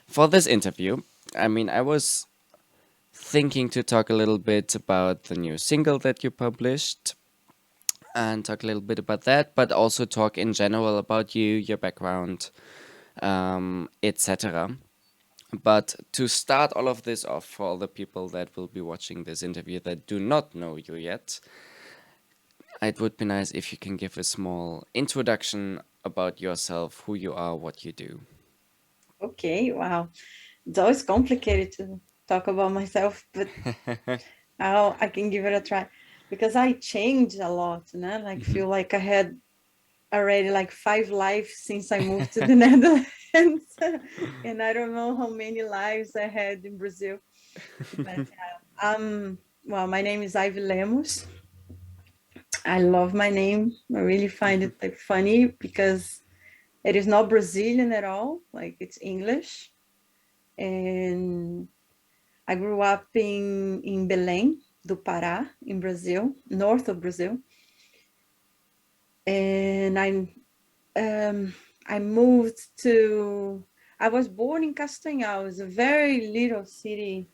For this interview, I was thinking to talk a little bit about the new single that you published and talk a little bit about that, but also talk in general about you, your background, etc. But to start all of this off, for all the people that will be watching this interview that do not know you yet, it would be nice if you can give a small introduction about yourself, who you are, what you do. Okay, wow. It's always complicated to talk about myself, but I can give it a try because I changed a lot, like feel like I had already like 5 lives since I moved to the Netherlands. And I don't know how many lives I had in Brazil. But well, my name is Ivy Lemos. I love my name. I really find it like funny because it is not Brazilian at all. Like it's English. And I grew up in Belém do Pará, in Brazil, north of Brazil. And I moved to, I was born in Castanhal, it's a very little city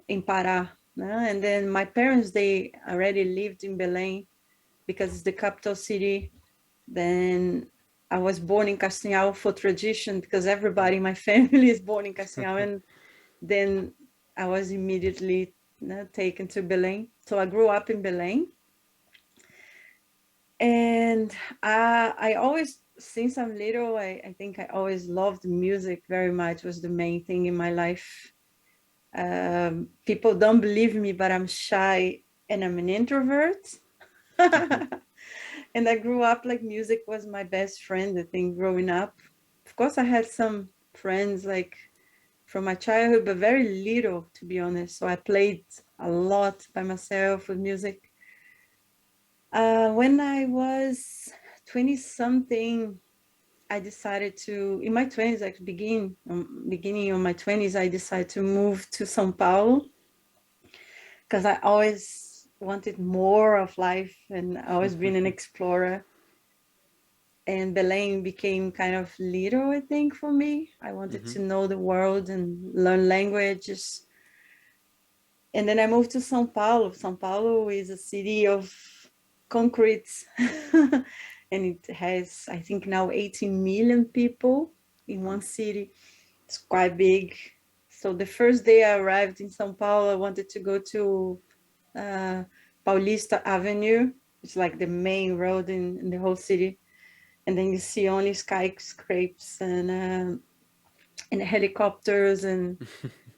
in Pará. And then my parents, they already lived in Belém because it's the capital city. Then I was born in Castanhal for tradition because everybody in my family is born in Castanhal. And then I was immediately taken to Belém. So I grew up in Belém. And I always, since I'm little, I think I always loved music very much, was the main thing in my life. People don't believe me, but I'm shy and I'm an introvert. And I grew up like music was my best friend, I think, growing up. Of course, I had some friends like from my childhood, but very little, to be honest. So I played a lot by myself with music. When I was 20 something, I decided to, in my 20s, like beginning of my 20s, I decided to move to São Paulo because I always wanted more of life and I always been an explorer. And Belém became kind of little, I think, for me. I wanted to know the world and learn languages. And then I moved to São Paulo. São Paulo is a city of concrete. And it has, I think now 18 million people in one city. It's quite big. So the first day I arrived in São Paulo, I wanted to go to Paulista Avenue. It's like the main road in the whole city. And then you see only skyscrapers and helicopters. And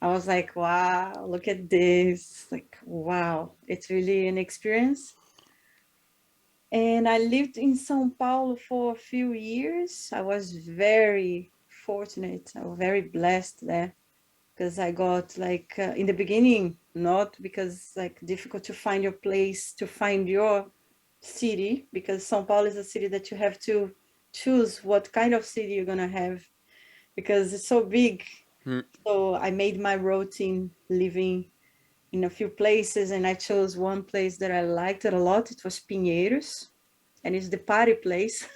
I was like, wow, look at this. Like, wow, it's really an experience. And I lived in São Paulo for a few years. I was very fortunate, I was very blessed there because I got like in the beginning, not because like difficult to find your place, to find your city, because São Paulo is a city that you have to choose what kind of city you're gonna have because it's so big. So I made my routine living in a few places, and I chose one place that I liked it a lot. It was Pinheiros, and it's the party place.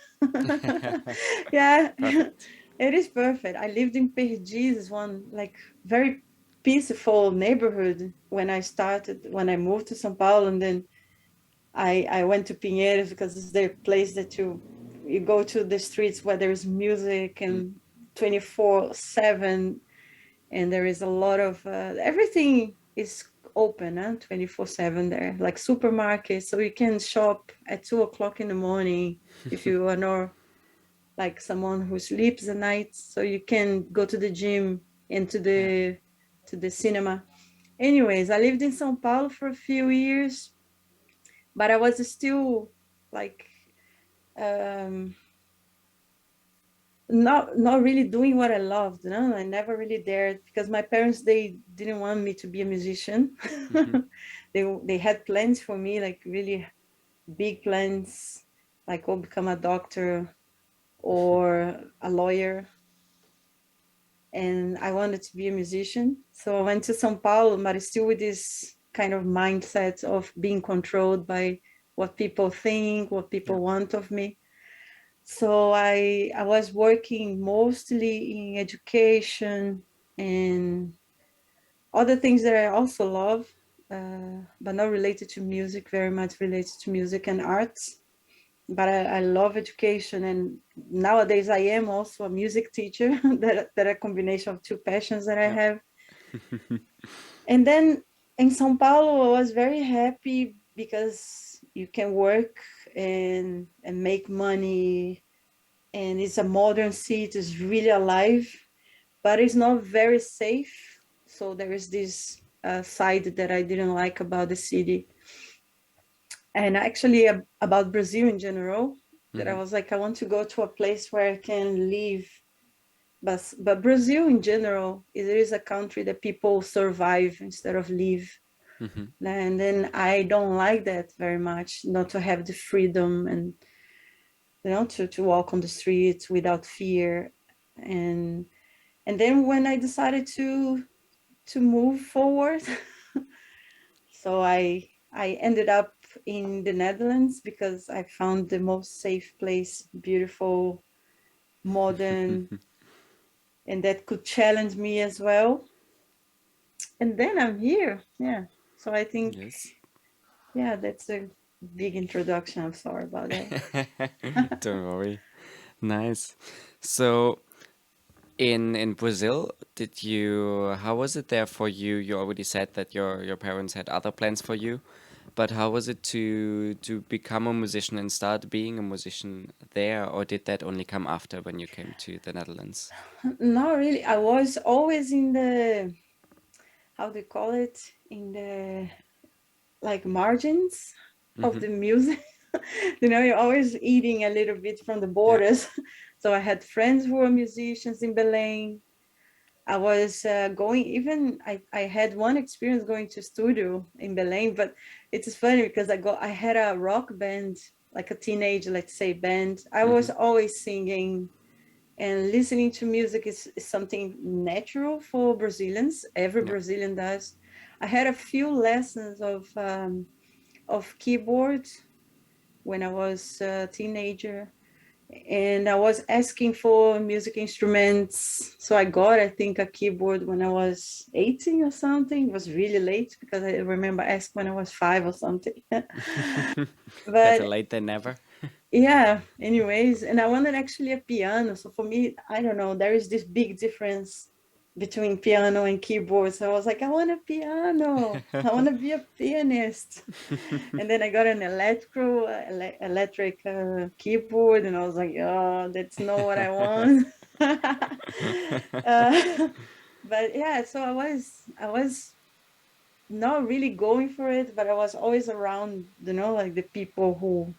Yeah, it is perfect. I lived in Perdizes, one like very peaceful neighborhood when I moved to São Paulo, and then I went to Pinheiros because it's the place that you go to the streets where there's music and 24/7, and there is a lot of everything is open 24/7 there, like supermarkets, so you can shop at 2 o'clock in the morning if you are not like someone who sleeps at night, so you can go to the gym and to the cinema. Anyways, I lived in São Paulo for a few years, but I was still like not really doing what I loved. No, I never really dared because my parents, they didn't want me to be a musician. They had plans for me, like really big plans, like oh, become a doctor or a lawyer. And I wanted to be a musician, so I went to São Paulo, but still with this kind of mindset of being controlled by what people think, what people Yeah. want of me. So I was working mostly in education and other things that I also love, but not related to music, very much related to music and arts. But I love education, and nowadays I am also a music teacher. That a combination of two passions that I Yeah. have. And then in São Paulo, I was very happy because you can work and make money, and it's a modern city. It's really alive, but it's not very safe. So there is this side that I didn't like about the city, and actually about Brazil in general. That I Hmm. was like, I want to go to a place where I can live. But Brazil in general, it is a country that people survive instead of live. Hmm. And then I don't like that very much, not to have the freedom and to walk on the streets without fear. And and then when I decided to move forward, so I ended up in the Netherlands because I found the most safe place, beautiful, modern, and that could challenge me as well. And then I'm here. Yeah. So I think, Yes. yeah, that's a big introduction. I'm sorry about that. Don't worry. Nice. So in Brazil, did you how was it there for you? You already said that your parents had other plans for you, but how was it to become a musician and start being a musician there, or did that only come after when you came to the Netherlands? Not really. I was always in the, how do you call it? In the like margins of Hmm. the music. You're always eating a little bit from the Yeah. borders. So I had friends who were musicians in Belém. I was going, even I had one experience going to studio in Belém, but it's funny because I had a rock band, like a teenage, let's say, band. I was Hmm. always singing, and listening to music is something natural for Brazilians. Every Yeah. Brazilian does. I had a few lessons of keyboard when I was a teenager, and I was asking for music instruments. So I got, I think, a keyboard when I was 18 or something. It was really late because I remember asking when I was 5 or something. Better But late than never. yeah, anyways, and I wanted actually a piano. So for me, I don't know, there is this big difference between piano and keyboard. So I was like, I want a piano. I want to be a pianist. And then I got an electric keyboard, and I was like, oh, that's not what I want. But yeah, so I was not really going for it, but I was always around, like the people who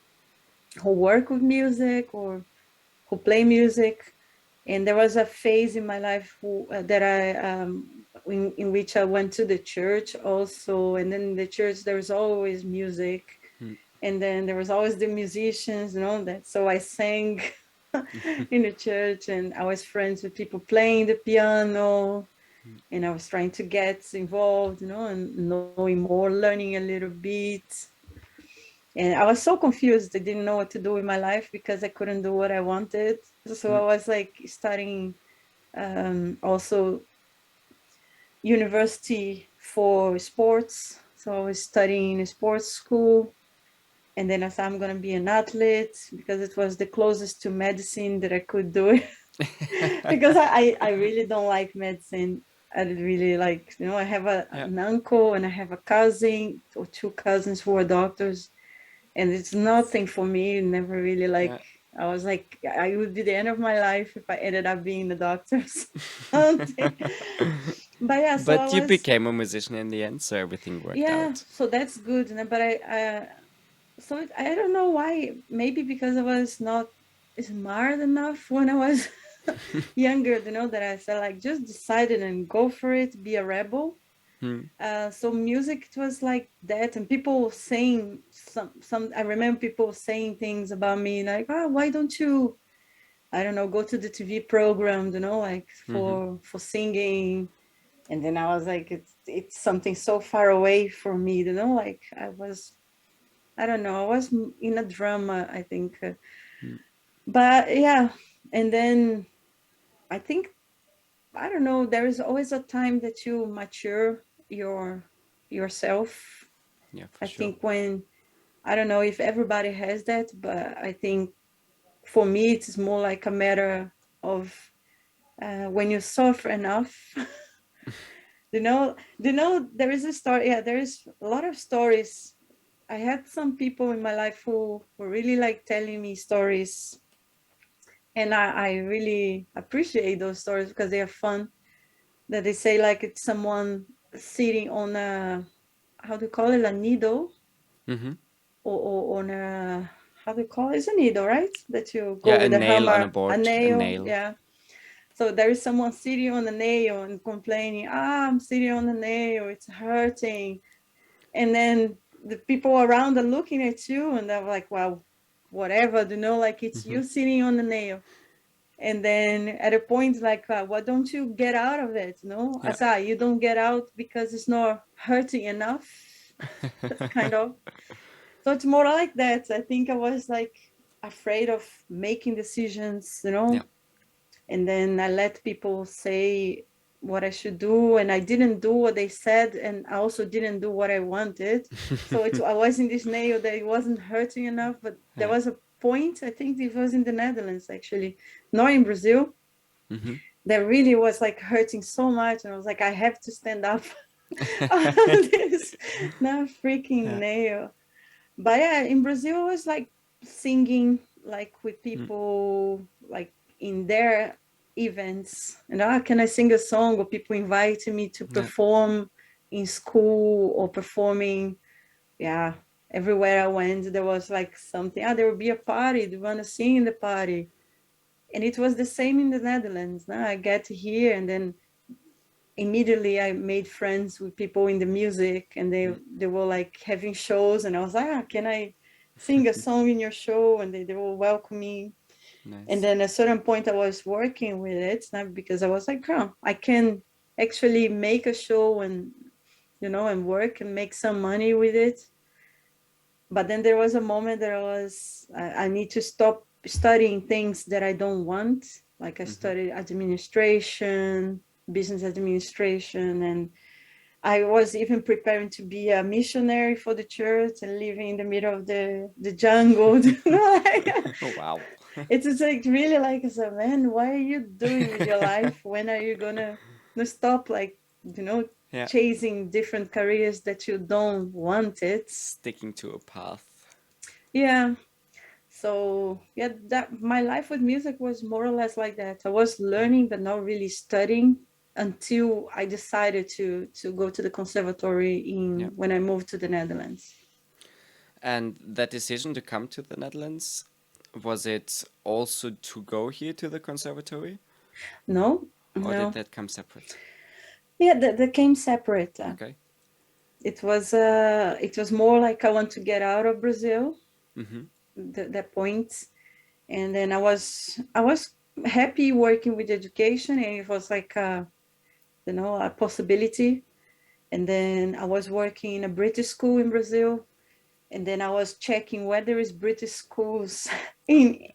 work with music or who play music. And there was a phase in my life that in which I went to the church also, and then in the church there was always music, Mm. and then there was always the musicians and all that. So I sang in the church, and I was friends with people playing the piano, and I was trying to get involved, and knowing more, learning a little bit. And I was so confused. I didn't know what to do with my life because I couldn't do what I wanted. So I Mm. was like studying also university for sports. So I was studying in a sports school. And then I said, I'm going to be an athlete because it was the closest to medicine that I could do it. Because I really don't like medicine. I didn't really like, I have Yeah. an uncle and I have a cousin or two cousins who are doctors, and it's nothing for me. Never really Yeah. like, I was like, I would be the end of my life if I ended up being the doctor's something. But yeah, so I But you was, became a musician in the end, so everything worked yeah, out. so that's good. But I don't know why. Maybe because I was not smart enough when I was younger, that I said, like, just decided and go for it, be a rebel. Hmm. So music, it was like that, and people saying some. I remember people saying things about me like, "Oh, why don't you, I don't know, go to the TV program, like Hmm. for singing." And then I was like, it's something so far away from me, like I don't know, I was in a drama, I think. Mm. But yeah, and then I think, I don't know, there is always a time that you mature yourself. Yeah, for I sure. think when, I don't know if everybody has that, but I think for me it's more like a matter of when you suffer enough. There is a story. Yeah, there is a lot of stories. I had some people in my life who were really like telling me stories, and I really appreciate those stories because they are fun. That they say like it's someone sitting on a, how do you call it, a needle, Mm-hmm. or on a, how do you call it? It's a needle, right? That you go Yeah, a with a nail on a hammer, a board, a nail, nail. yeah. So there is someone sitting on the nail and complaining, I'm sitting on the nail, it's hurting. And then the people around are looking at you and they're like, well, whatever, like it's Mm-hmm. you sitting on the nail. And then at a point, like, why don't you get out of it? I Yeah. say, you don't get out because it's not hurting enough. That's kind of, so it's more like that. I think I was like afraid of making decisions, Yeah. and then I let people say what I should do, and I didn't do what they said, and I also didn't do what I wanted. So I was in this nail that it wasn't hurting enough, but there Yeah. was a point, I think it was in the Netherlands actually, not in Brazil, Mm-hmm. that really was like hurting so much, and I was like, I have to stand up on this not freaking Yeah. nail. But yeah, in Brazil, I was like singing like with Mm. people like in their events, and can I sing a song? Or people invited me to Yeah. perform in school or performing. Yeah, everywhere I went, there was like something. There would be a party. Do you want to sing in the party? And it was the same in the Netherlands. Now I get here, and then immediately I made friends with people in the music, and Mm. they were like having shows, and I was like, can I sing a song in your show? And they were welcoming. And Nice. then at a certain point I was working with it, not because I was like, oh, I can actually make a show and and work and make some money with it. But then there was a moment that I need to stop studying things that I don't want. Like I Mm-hmm. studied administration, business administration, and I was even preparing to be a missionary for the church and living in the middle of the jungle. Wow. It's just like really like, I said, man, what are you doing with your life? When are you gonna stop like, Yeah. chasing different careers that you don't want it? Sticking to a path. Yeah. So yeah, that my life with music was more or less like that. I was Yeah. learning but not really studying until I decided to go to the conservatory Yeah. in when I moved to the Netherlands. And that decision to come to the Netherlands, was it also to go here to the conservatory, No, or did no. that come separate? Yeah, that came separate. Okay. It was more like I want to get out of Brazil, Mm-hmm. that point. And then I was happy working with education, and it was like a possibility. And then I was working in a British school in Brazil, and then I was checking where there is British schools in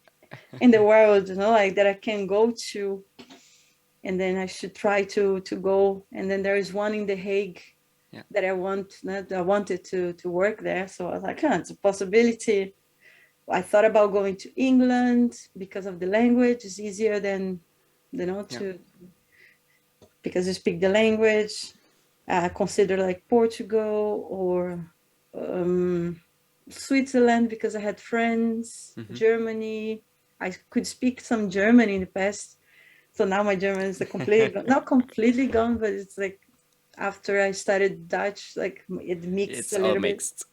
in the world, like that I can go to, and then I should try to go. And then there is one in The Hague Yeah. that I wanted to work there. So I was like, it's a possibility. I thought about going to England because of the language. It's easier than Yeah. to because you speak the language. Consider like Portugal or um, Switzerland because I had friends. Mm-hmm. Germany. I could speak some German in the past, so now my German is completely not completely gone, but it's like after I studied Dutch, like it mixed It's a all little bit. mixed.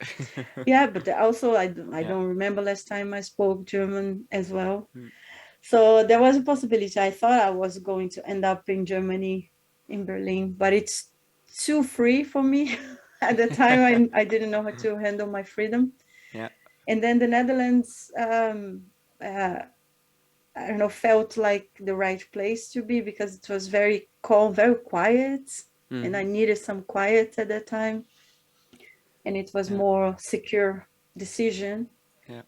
Yeah, but also I Yeah. don't remember last time I spoke German as well. Mm. So there was a possibility. I thought I was going to end up in Germany, in Berlin, but it's too free for me. At the time, I didn't know how to handle my freedom. Yeah. And then the Netherlands, uh, I don't know, felt like the right place to be because it was very calm, very quiet. and I Mm-hmm. needed some quiet at that time, and it was Yeah. more secure decision. Yeah.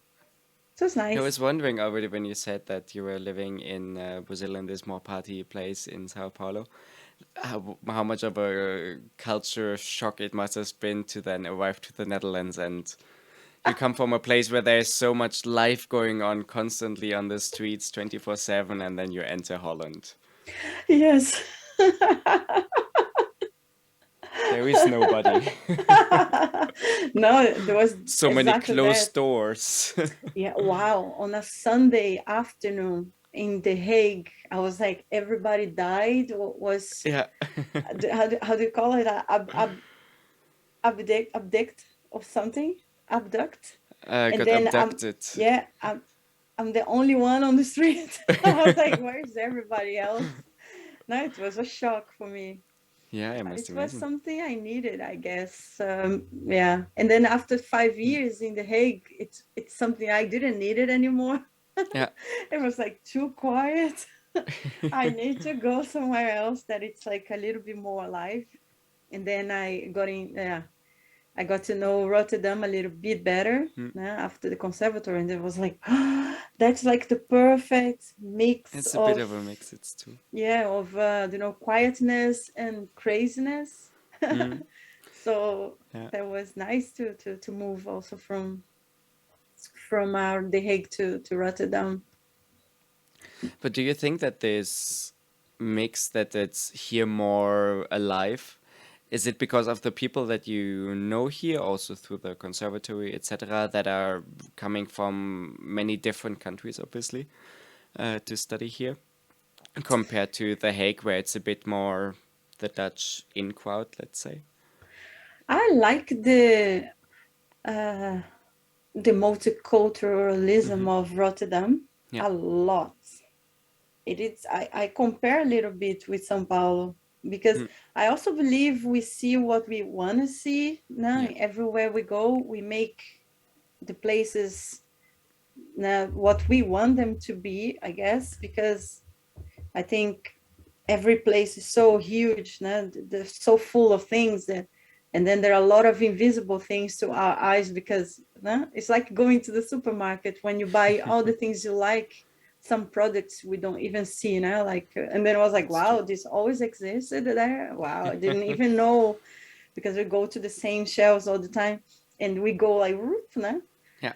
It was I nice. was wondering already when you said that you were living in Brazil in this more party place in Sao Paulo, how much of a culture shock it must have been to then arrive to the Netherlands, and you come from a place where there's so much life going on constantly on the streets 24/7, and then you enter Holland. Yes. There is nobody. No, there was So many exactly that. closed doors. Yeah, wow. On a Sunday afternoon in The Hague, I was like, everybody died or was, Yeah. how do you call it? Abduct or something? Abduct. And Got then abducted. yeah, I'm the only one on the street. I was like, where's everybody else? No, it was a shock for me. Yeah, I But must it was imagine. something I needed, I guess. Yeah. And then after 5 years in The Hague, it's something I didn't need it anymore. Yeah. It was like too quiet. I need to go somewhere else that it's like a little bit more alive. And then I got to know Rotterdam a little bit better Mm. after the conservatory, and it was like, that's like the perfect mix It's a bit of, of a mix, it's too. yeah, of quietness and craziness. Mm. So Yeah. that was nice to move also from The Hague to Rotterdam. But do you think that this mix that it's here more alive? Is it because of the people that you know here, also through the conservatory, etc., that are coming from many different countries, obviously, to study here, compared to The Hague, where it's a bit more the Dutch in crowd, let's say? I like uh, the multiculturalism Hmm. of Rotterdam Yeah. a lot. It is I compare a little bit with São Paulo because Mm. I also believe we see what we want to see. Now, Yeah. everywhere we go, we make the places now what we want them to be, I guess, because I think every place is so huge, no? They're so full of things that, and then there are a lot of invisible things to our eyes because no? It's like going to the supermarket when you buy all the things you like. Some products we don't even see, like, and then I was like, It's true. wow, this always existed there. Wow, I didn't even know because we go to the same shelves all the time and we go like, whoop, no? Yeah.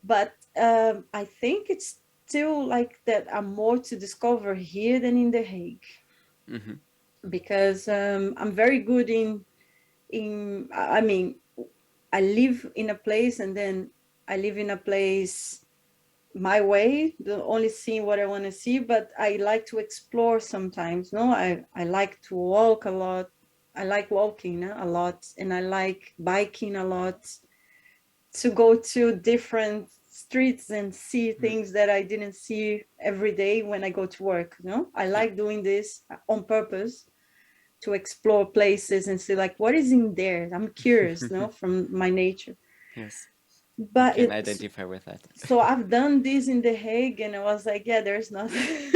But I think it's still like that are more to discover here than in The Hague Hmm. because I'm very good I mean, I live in a place and then I live in a place my way, the only seeing what I want to see, but I like to explore sometimes. No, I like to walk a lot. I like walking a lot, and I like biking a lot, to go to different streets and see Mm. things that I didn't see every day when I go to work. I Yeah. like doing this on purpose to explore places and see like what is in there. I'm curious, from my nature. Yes. I But can it's identify with that. so I've done this in The Hague, and I was like, yeah, there's nothing.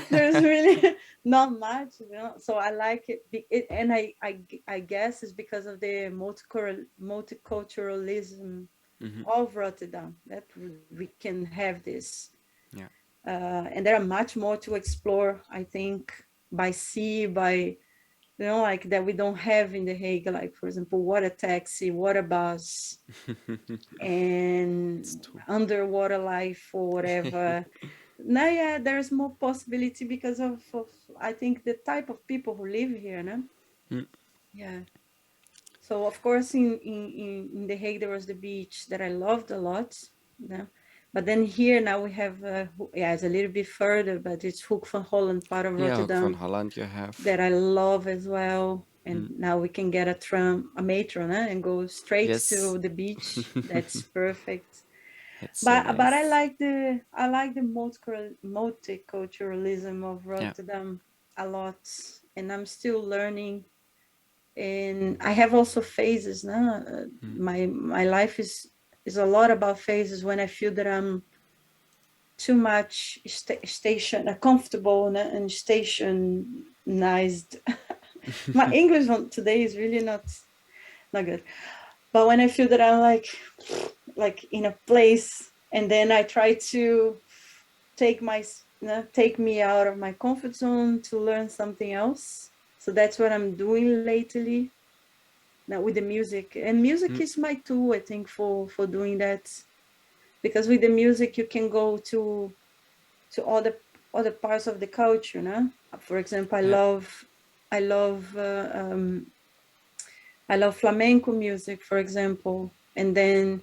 There's really not much. So I like it and I guess it's because of the multiculturalism Hmm. of Rotterdam that we can have this. Yeah. And there are much more to explore, I think, by sea, by like that we don't have in The Hague, like for example, what a taxi, what a bus, It's and true. underwater life or whatever. Now, yeah, there's more possibility because of I think the type of people who live here, no? Mm. Yeah. So of course, in The Hague there was the beach that I loved a lot. Yeah. But then here now we have, yeah, it's a little bit further, but it's Hoek van Holland, part of Yeah, Hook van Rotterdam, Holland you have. that I love as well. And Mm. now we can get a metro, and go straight Yes. to the beach. That's perfect. It's so But I nice. like the multiculturalism of Yeah. Rotterdam a lot, and I'm still learning. And I have also phases. No, Mm. my life is a lot about phases when I feel that I'm too much comfortable and stationized. My English today is really not good. But when I feel that I'm like in a place, and then I try to take take me out of my comfort zone to learn something else. So that's what I'm doing lately now with the music. And music Mm, is my tool, I think, for doing that. Because with the music you can go to other parts of the culture, you know. For example, yeah, I love uh, um, I love flamenco music, for example, and then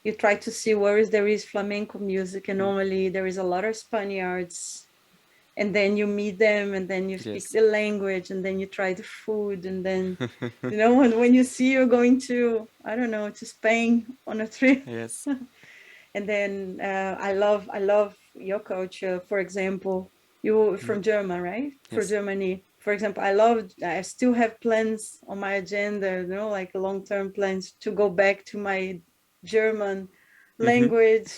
you try to see where is there is flamenco music, and mm, normally there is a lot of Spaniards, and then you meet them, and then you speak yes, the language, and then you try the food, and then you know when you see you're going to, I don't know, to Spain on a trip. yes, And then I love your culture. For example, you mm, from German, right? For yes, Germany, for example, I still have plans on my agenda, you know, like long-term plans to go back to my German mm-hmm. language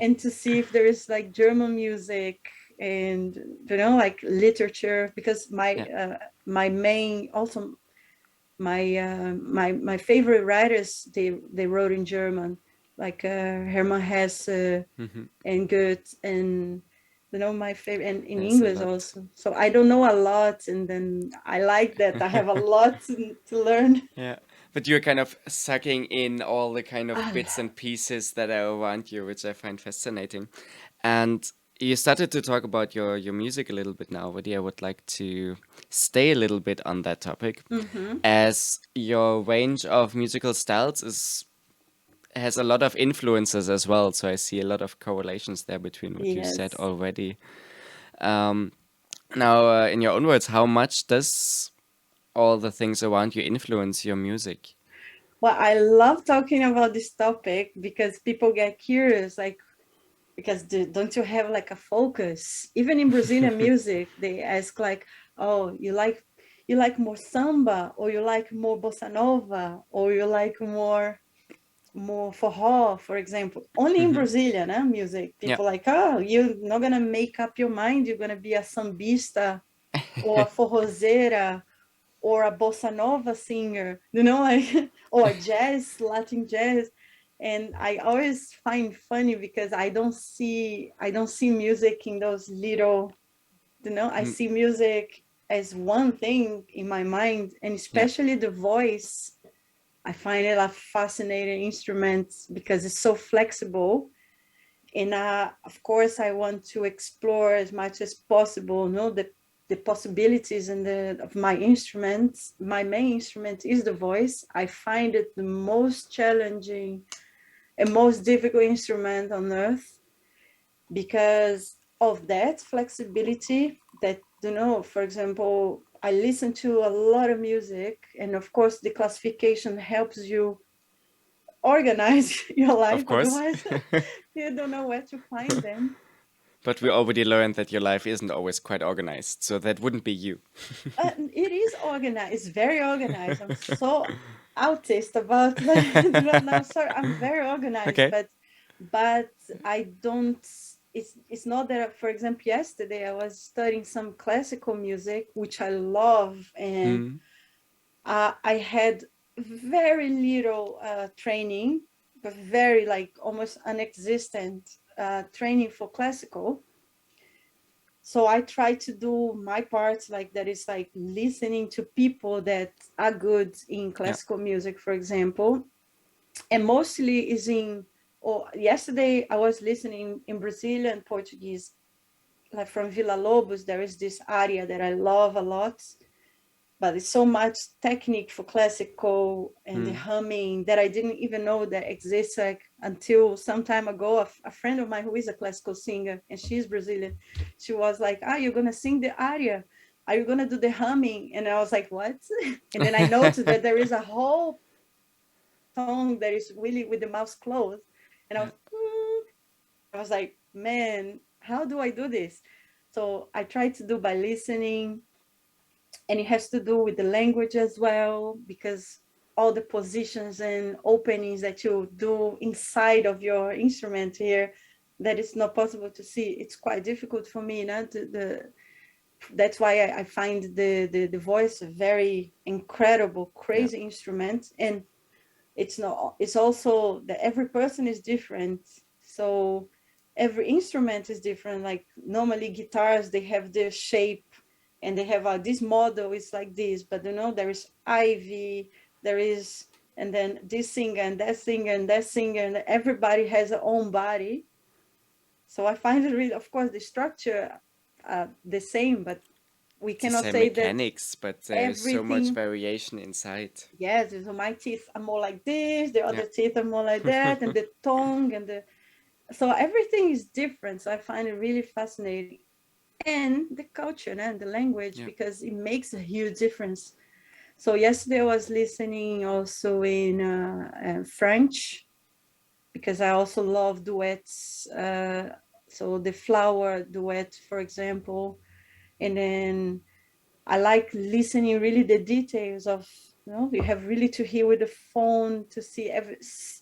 and to see if there is like German music and, you know, like literature, because Yeah, my main also my favorite writers, they wrote in German, like Hermann Hesse mm-hmm. and Goethe, and you know my favorite, and in Yes, a English lot. also. So I don't know a lot, and then I like that I have a lot to learn. Yeah, but you're kind of sucking in all the kind of Ah, bits and pieces that are around you, which I find fascinating. And you started to talk about your music a little bit now, but I would like to stay a little bit on that topic, mm-hmm. as your range of musical styles is has a lot of influences as well. So I see a lot of correlations there between what you said Yes. already. Um, Now, in your own words, how much does all the things around you influence your music? Well, I love talking about this topic because people get curious, like, because don't you have like a focus? Even in Brazilian music, they ask like, "Oh, you like more samba, or you like more bossa nova, or you like more forró, for example." Only in Hmm. Brazilian music, Yeah. people like, "Oh, you're not gonna make up your mind. You're gonna be a sambista or a forrozeira or a bossa nova singer, you know, like or a Latin jazz." And I always find funny because I don't see music in those little, you know, I Mm, see music as one thing in my mind, and yeah. especially the voice. I find it a fascinating instrument because it's so flexible. And of course I want to explore as much as possible, you know, the possibilities and of my instruments. My main instrument is the voice. I find it the most challenging and most difficult instrument on earth because of that flexibility. That, you know, for example, I listen to a lot of music, and of course the classification helps you organize your Of life, course. otherwise you don't know where to find them. But we already learned that your life isn't always quite organized, so that wouldn't be you. It is organized. It's very organized. I'm so autist about that. No, sorry, I'm very organized, Okay. but I don't. It's not that. For example, yesterday I was studying some classical music, which I love, and Mm, I had very little training, but very like almost non-existent training for classical. So I try to do my part, like that is like listening to people that are good in yeah. classical music, for example, and mostly is in, or yesterday I was listening in Brazilian Portuguese, like from Villa Lobos. There is this aria that I love a lot, but it's so much technique for classical and the Mm. humming that I didn't even know that exists, like until some time ago. A friend of mine who is a classical singer, and she's Brazilian, she was like, "Ah, you're gonna sing the aria, are you gonna do the humming?" And I was like, "What?" And then I noticed that there is a whole song that is really with the mouth closed, and I Yeah. was I was like, "Man, how do I do this?" So I tried to do by listening, and it has to do with the language as well, because all the positions and openings that you do inside of your instrument here, that is not possible to see. It's quite difficult for me, you know, that's why I find the voice a very incredible, Yeah. crazy instrument. And it's not, it's also that every person is different. So every instrument is different. Like normally guitars, they have their shape and they have this model is like this, but there is ivy, there is, and then this singer and that singer and that singer, and everybody has their own body. So I find it really, of course, the structure the same, but we The cannot same say that mechanics, but there's so much everything. variation inside. Yes, so my teeth are more like this, the Yeah. other teeth are more like that, and the tongue and the, so everything is different. So I find it really fascinating. And the culture and the language, Yeah. because it makes a huge difference. So yesterday I was listening also in French, because I also love duets. So the flower duet, for example, and then I like listening really the details of, you have really to hear with the phone to see every,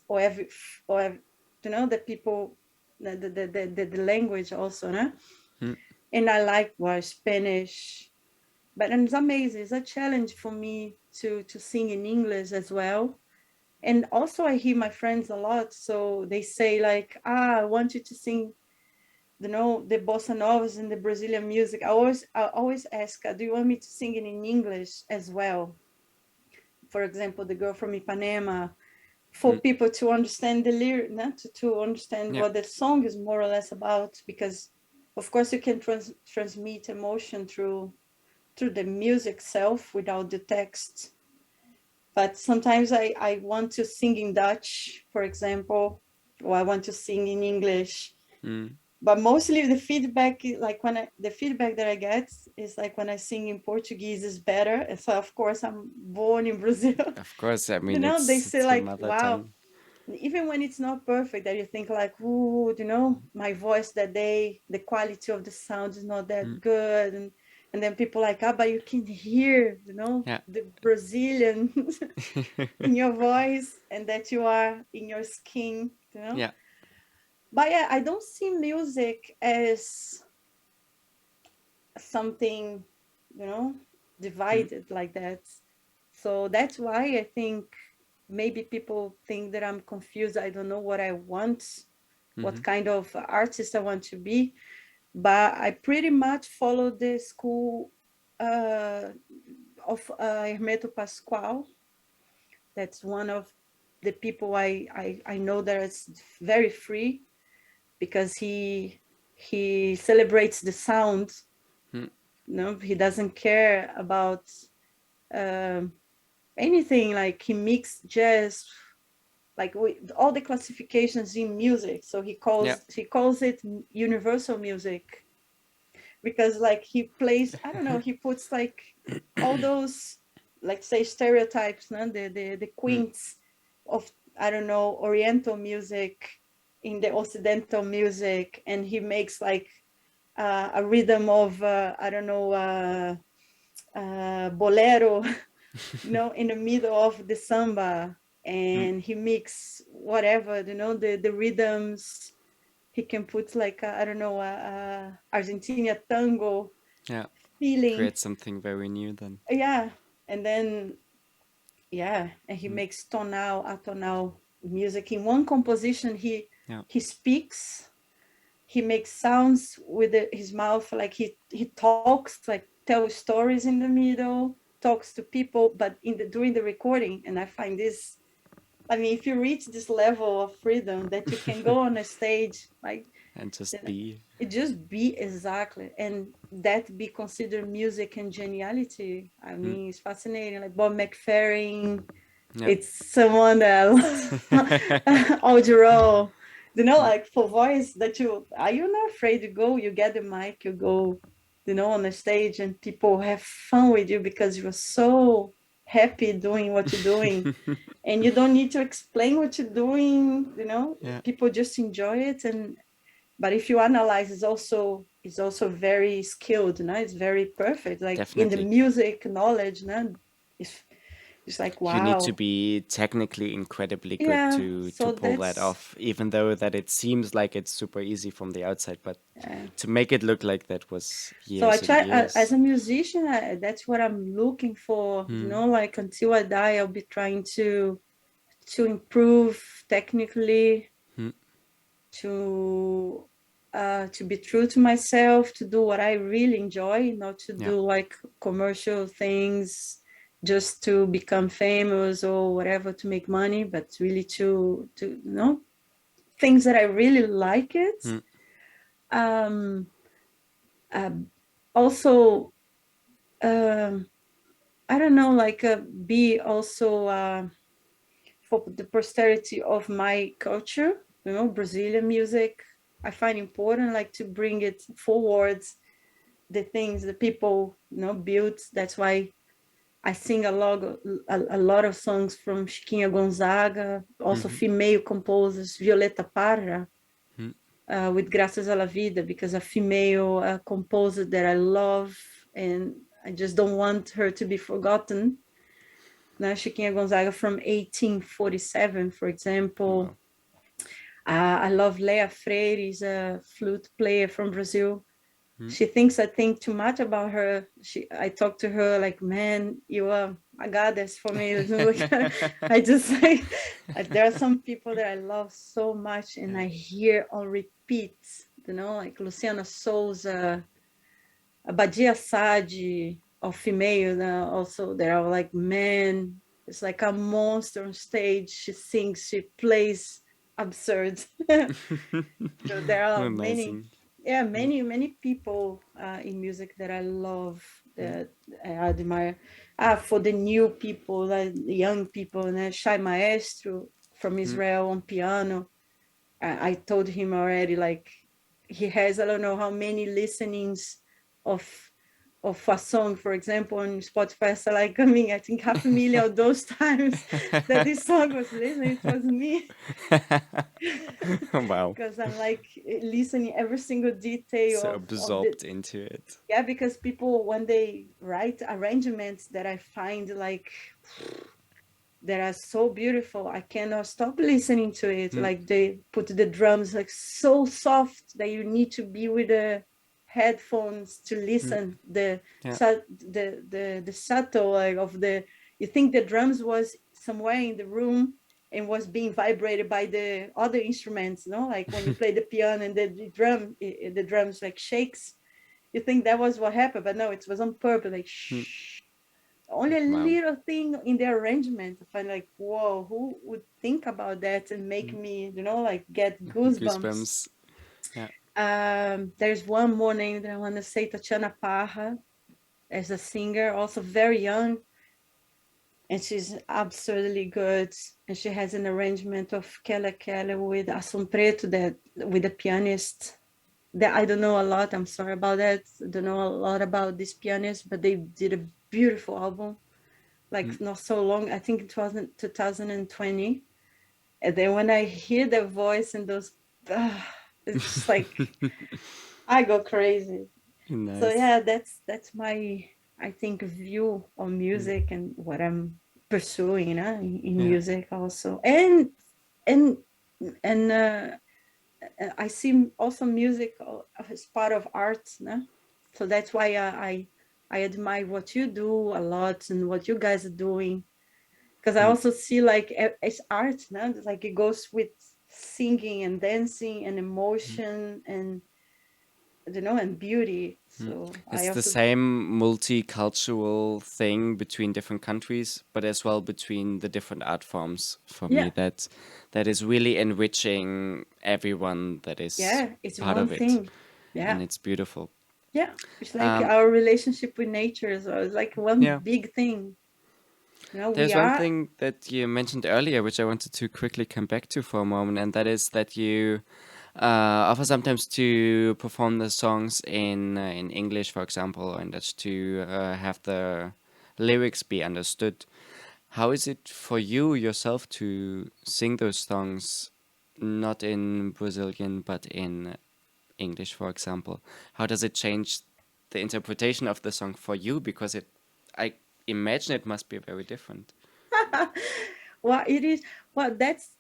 the people, the language also, no? Mm. And I like, well, Spanish, but it's amazing. It's a challenge for me to sing in English as well. And also I hear my friends a lot, so they say like, I want you to sing, the bossa novas and the Brazilian music. I always ask, do you want me to sing it in English as well? For example, the girl from Ipanema, for Mm. people to understand the lyric, not to understand Yeah. what the song is more or less about, because of course you can transmit emotion through the music itself without the text. But sometimes I want to sing in Dutch, for example, or I want to sing in English. Mm. But mostly the feedback, like the feedback that I get is like when I sing in Portuguese is better. And so of course I'm born in Brazil. Of course, I mean They say it's your like, mother wow, tongue. even when it's not perfect, that you think like, ooh, my voice that day, the quality of the sound is not that Mm. good. And then people like, but you can hear, Yeah. the Brazilian in your voice, and that you are in your skin. Yeah. But yeah, I don't see music as something, you know, Mm. divided like that. So that's why I think maybe people think that I'm confused. I don't know what I want, Mm-hmm. what kind of artist I want to be. But I pretty much follow the school uh, of Hermeto Pascoal. That's one of the people I know that is very free, because he celebrates the sound. Mm. He doesn't care about um, anything. Like he mixed jazz, like with all the classifications in music. So he Yeah. calls it universal music, because like he plays, I don't know, he puts like all those, like say stereotypes, no? The Mm. quints of, I don't know, Oriental music in the Occidental music, and he makes like a rhythm of I don't know, bolero, in the middle of the samba, Mm. and he mix whatever, the rhythms. He can put like I don't know, Argentina tango Yeah. feeling, Create something very new then. yeah, and then yeah, and he Mm. makes tonal, atonal music in one composition. He Yeah. he speaks, he makes sounds with his mouth, like he talks, like tell stories in the middle, talks to people, but during the recording. And I find this, I mean, if you reach this level of freedom that you can go on a stage, like, And just then be. it just be exactly, and that be considered music and geniality. I Mm. mean, it's fascinating. Like Bob McFerrin, Yeah. it's someone that Auduro, Mm. like for voice, that you're not afraid to go, you get the mic, you go, on the stage, and people have fun with you because you're so happy doing what you're doing, and you don't need to explain what you're doing. Yeah. People just enjoy it. And but if you analyze, it's also very skilled, it's very perfect, like in the Definitely. music knowledge, it's It's like, You need to wow. be technically incredibly good Yeah, to so pull that that's off, even though that it seems like it's super easy from the outside, but uh, to make it look like that was so I years and try as years. a musician. That's what I'm looking for. You Hmm. know, like until I die, I'll be trying to improve technically, Hmm. to be true to myself, to do what I really enjoy, not to Yeah. do like commercial things just to become famous or whatever to make money, but really to things that I really like it. Hmm. Um, uh, Also, um, I don't know, like be also for the posterity of my culture, Brazilian music. I find important like to bring it forward, the things the people built. That's why I sing a lot of songs from Chiquinha Gonzaga, also Hmm. female composers, Violeta Parra, Hmm. with Graças à la Vida, because a female composer that I love, and I just don't want her to be forgotten. Chiquinha Gonzaga from 1847, for example. Wow. I love Leia Freire, a flute player from Brazil. Hmm. She thinks I think too much about her. I talk to her like, man, you are a goddess for me. I just like, there are some people that I love so much, and Yeah. I hear on repeat, like Luciana Souza, Badia Sadi, or female, also there are like men. It's like a monster on stage. She sings, she plays absurd. So there are many, Amazing. yeah, Hmm. many people in music that I love, Hmm. that I admire. For the new people, like the young people, Shai Maestro from Hmm. Israel on piano. I told him already, like he has, I don't know how many listenings of a song, for example, on Spotify. So like, I mean, I think 500,000 of those times that this song was listening, it was me. Wow. Because I'm like listening every single detail So of the, absorbed into it. yeah, because people, when they write arrangements that I find like that are so beautiful, I cannot stop listening to it. Hmm. Like they put the drums like so soft that you need to be with the headphones to Hmm. listen. Yeah. The subtle like of the, you think the drums was somewhere in the room and was being vibrated by the other instruments, like when you play the piano and the drums like shakes. You think that was what happened, but no, it was on purpose. Like Hmm. shh, only a Wow. little thing in the arrangement. I find like, whoa, who would think about that and make Hmm. me, like get goosebumps. Goosebumps. Yeah. There's one more name that I want to say, Tatiana Parra, as a singer, also very young, and she's absolutely good. And she has an arrangement of Kele Kele with Assun Preto, that with the pianist. That I don't know a lot. I'm sorry about that. I don't know a lot about this pianist, but they did a beautiful album, Hmm. like not so long. I think it was in 2020. And then when I hear their voice and those, it's just like I go crazy. So Nice. yeah, that's my, I think, view on Hmm. music and what I'm pursuing, in Yeah. music also. And and I see also music as part of art, no? So that's why I admire what you do a lot and what you guys are doing, because I Hmm. also see like it's art, no? Like it goes with singing and dancing and Hmm. emotion and and beauty. Hmm. So I It's the also, same multicultural thing between different countries, but as well between the different art forms for me. yeah, That is really enriching everyone that is yeah, it's part one of it, thing. and Yeah, it's beautiful. yeah, it's like Um, our relationship with nature as well. It's like one yeah. big thing. We There's one are, thing that you mentioned earlier, which I wanted to quickly come back to for a moment, and that is that you offer sometimes to perform the songs in English, for example, or in Dutch to have the lyrics be understood. How is it for you yourself to sing those songs not in Brazilian but in English, for example? How does it change the interpretation of the song for you? Because I imagine it must be very different. Well, it is. Well, that's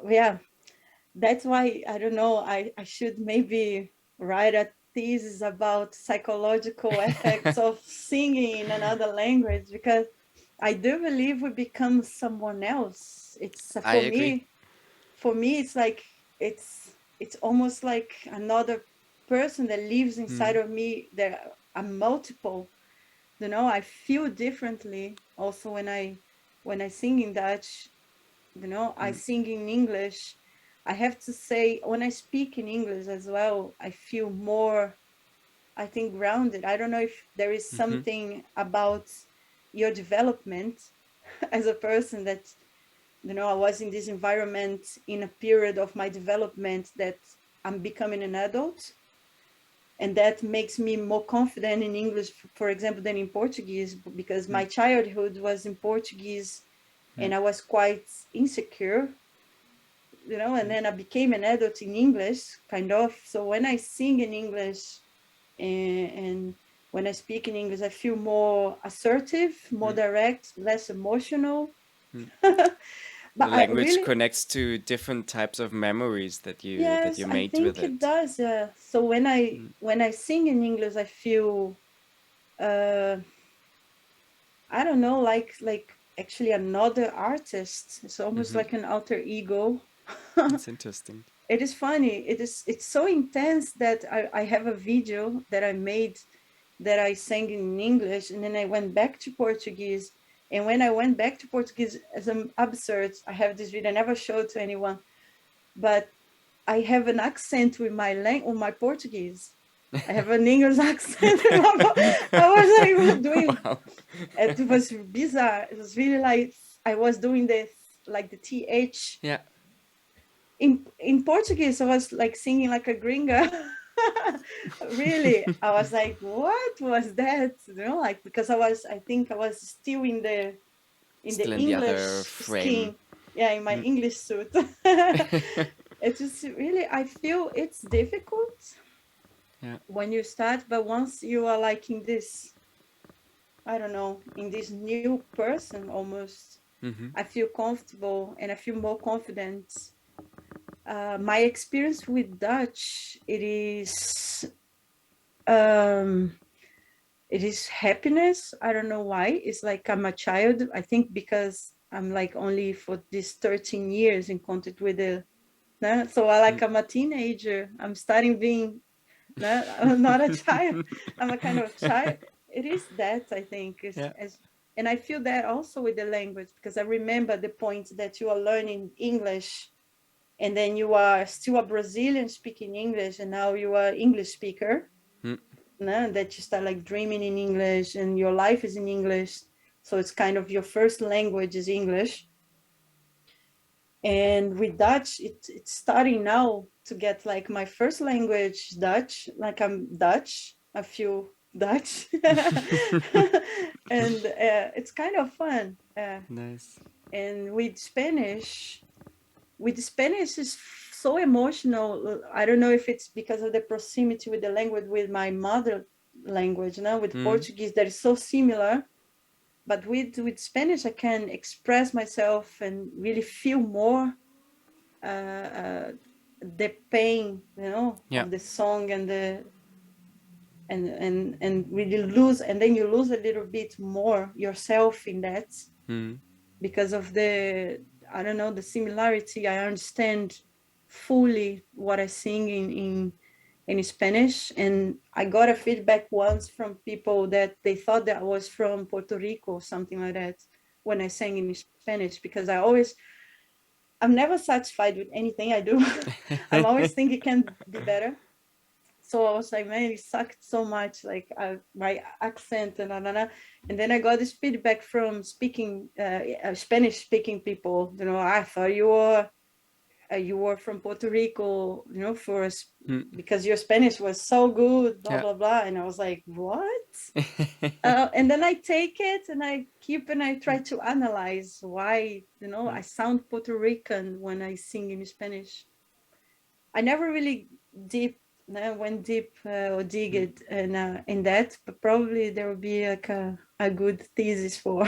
yeah. That's why I don't know. I should maybe write a thesis about psychological effects of singing in another language, because I do believe we become someone else. It's I agree. for me, it's like it's almost like another person that lives inside Mm, of me. There are multiple. I feel differently also when I sing in Dutch. I mm, sing in English. I have to say, when I speak in English as well, I feel more, I think, grounded. I don't know if there is mm-hmm, something about your development as a person that, I was in this environment in a period of my development that I'm becoming an adult. And that makes me more confident in English, for example, than in Portuguese, because mm, my childhood was in Portuguese mm, and I was quite insecure, and mm, then I became an adult in English, kind of. So when I sing in English, and when I speak in English, I feel more assertive, more mm, direct, less emotional. mm. The But I language really, connects to different types of memories that yes, you I made with think it it. does. So when I Mm, when I sing in English, I feel, uh, I don't know, like actually another artist. It's almost mm-hmm. like an alter ego. It's interesting. It is funny. It's so intense that I have a video that I made that I sang in English, and then I went back to Portuguese. And when I went back to Portuguese, as an absurd, I have this video I never showed to anyone, but I have an accent with with my Portuguese. I have an English accent. I was like doing, Wow. it was bizarre. It was really like I was doing the like the th Yeah. in Portuguese. I was like singing like a gringa. Really, I was like, what was that? Like, because I think I was still in the Still in the other English frame. skin. Yeah, in my Mm. English suit. It's just really, I feel it's difficult Yeah. when you start, but once you are like in this, I don't know, in this new person almost, Mm-hmm. I feel comfortable and I feel more confident. My experience with Dutch, um, it is happiness. I don't know why. It's like I'm a child. I think because I'm like only for these 13 years in contact with the, no? So Mm. I'm a teenager. I'm starting being, no? I'm not a child. I'm a kind of child. It is that, I think, Yeah. and I feel that also with the language, because I remember the point that you are learning English and then you are still a Brazilian speaking English, and now you are English speaker, Mm. no? That you start like dreaming in English and your life is in English. So it's kind of your first language is English. And with Dutch, it's starting now to get like my first language Dutch, like I'm Dutch, I feel Dutch. And it's kind of fun. Nice. And with Spanish is so emotional. I don't know if it's because of the proximity with the language with my mother language, with Mm. Portuguese that is so similar. But with Spanish, I can express myself and really feel more the pain, Yeah. of the song and the and really lose, and then you lose a little bit more yourself in that, Mm. because of the, I don't know, the similarity. I understand fully what I sing in Spanish, and I got a feedback once from people that they thought that I was from Puerto Rico or something like that when I sang in Spanish, because I'm never satisfied with anything I do. I'm always thinking it can be better. So I was like, man, it sucked so much, like my accent and then I got this feedback from speaking Spanish speaking people. I thought you were from Puerto Rico, for us, Mm. because your Spanish was so good, blah Yeah. blah blah. And I was like, what? And then I take it and I keep and I try to analyze why, Mm. I sound Puerto Rican when I sing in Spanish. I never really deep went deep or dig Mm. it in that, but probably there will be like a good thesis for.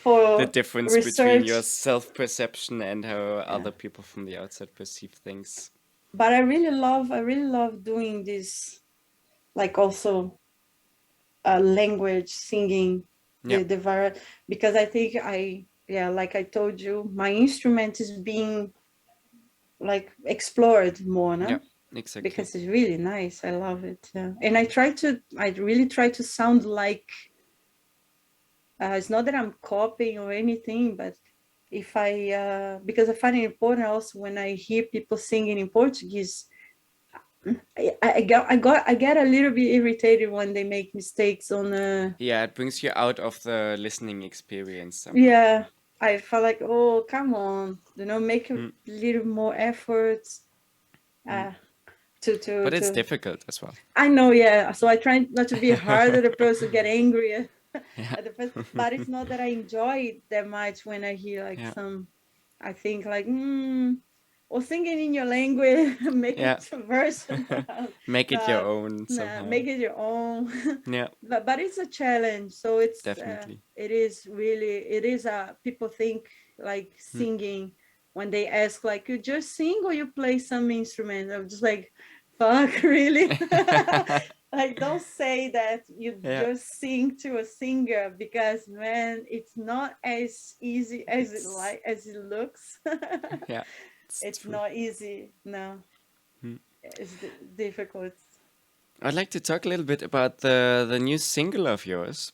the for difference between your research. self-perception and how Yeah. other people from the outside perceive things. But I really love doing this, like also language singing, Yeah, because I think yeah, like I told you, my instrument is being like explored more, yeah, no? exactly. Because it's really nice. I love it. Yeah. And I really try to sound like, it's not that I'm copying or anything, but if because I find it important also when I hear people singing in Portuguese, I get a little bit irritated when they make mistakes on Yeah, it brings you out of the listening experience somehow. yeah, I felt like, oh, come on, make a Mm, little more effort mm. uh, But it's to. difficult as well. I know, yeah. So I try not to be hard at the person, get angry Yeah, at the person, but it's not that I enjoy it that much when I hear like yeah, some. I think like, or singing in your language, make yeah. it a version. Make it your No, own no, somehow. make it your own. Yeah, But it's a challenge. So definitely. it is really, it is a, people think like Mm, singing when they ask like, you just sing or you play some instrument. I'm just like, fuck, really? Like, don't say that you yeah, just sing to a singer, because man, it's not as easy as it's as it looks. yeah, it's It's true. not easy. No, Mm. it's difficult. I'd like to talk a little bit about the new single of yours.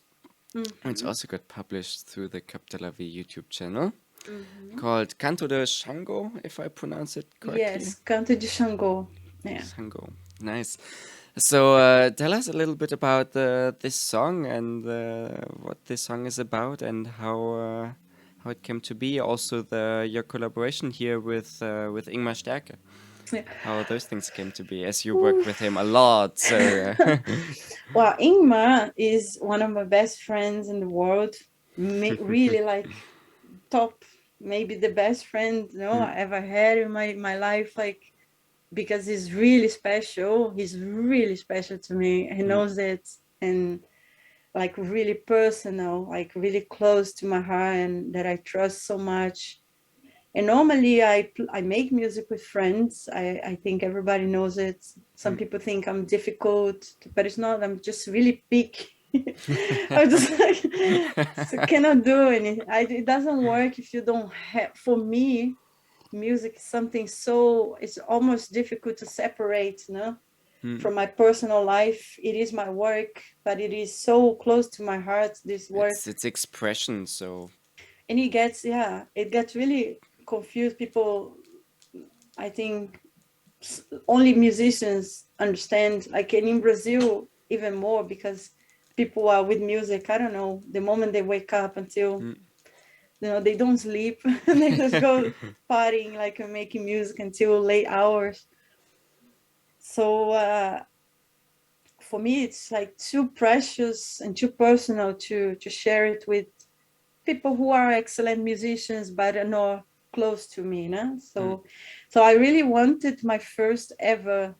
It's Mm-hmm. also got published through the Capta laVie YouTube channel Mm-hmm. called Canto de Shango, if I pronounce it correctly. Yes, Canto de Xangô. Yeah. Shango, nice. So tell us a little bit about this song and what this song is about and how it came to be. Also, your collaboration here with Ingmar Sterke. Yeah. How those things came to be, as you work with Oof. him a lot. So Well, Ingmar is one of my best friends in the world. Really, like top, maybe the best friend mm, I ever had in my life. Like, because he's really special. He's really special to me. He mm, knows it, and like really personal, like really close to my heart, and that I trust so much. And normally I make music with friends. I think everybody knows it. Some mm. people think I'm difficult, but it's not. I'm just really picky. I just like, so cannot do anything. It doesn't work if you don't have. For me, music is something so, it's almost difficult to separate, Mm. from my personal life. It is my work, but it is so close to my heart, this work. It's expression. So And it gets, yeah, it gets really confused. People, I think only musicians understand, like, and in Brazil even more, because people are with music, I don't know, the moment they wake up until, mm. they don't sleep. And they just go partying, like, and making music until late hours. So for me, it's like too precious and too personal to share it with people who are excellent musicians but are not close to me, Mm. so I really wanted my first ever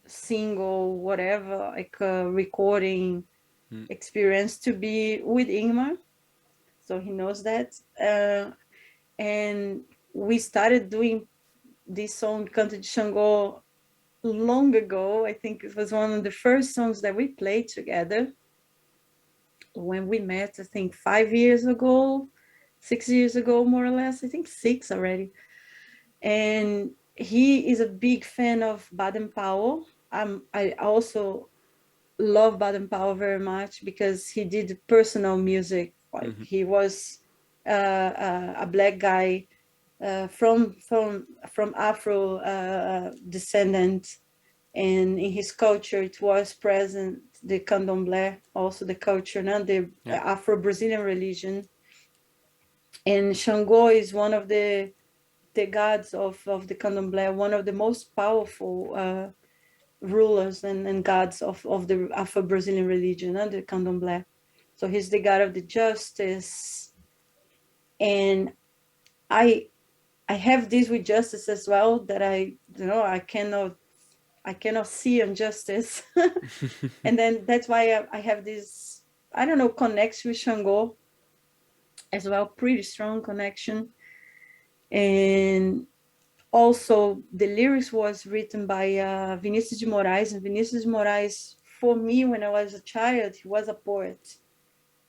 single, whatever, like a recording Mm. experience, to be with Ingmar, so he knows that. And we started doing this song Canto de Xangô long ago. I think it was one of the first songs that we played together when we met, I think 5 years ago, 6 years ago, more or less. I think six already. And he is a big fan of Baden Powell. I also love Baden Powell very much because he did personal music. Like, Mhm. he was a black guy, from Afro descendant, and in his culture it was present, the candomblé, also the culture, the Yeah. Afro-Brazilian religion. And Xangô is one of the gods of the candomblé, one of the most powerful rulers and gods of the Afro-Brazilian religion, the candomblé. So he's the god of the justice. And I I have this with justice as well, that I cannot see injustice. And then that's why I have this, I don't know, connection with Xangô. as well, pretty strong connection. And also the lyrics was written by Vinicius de Moraes. And Vinicius de Moraes, for me, when I was a child, he was a poet,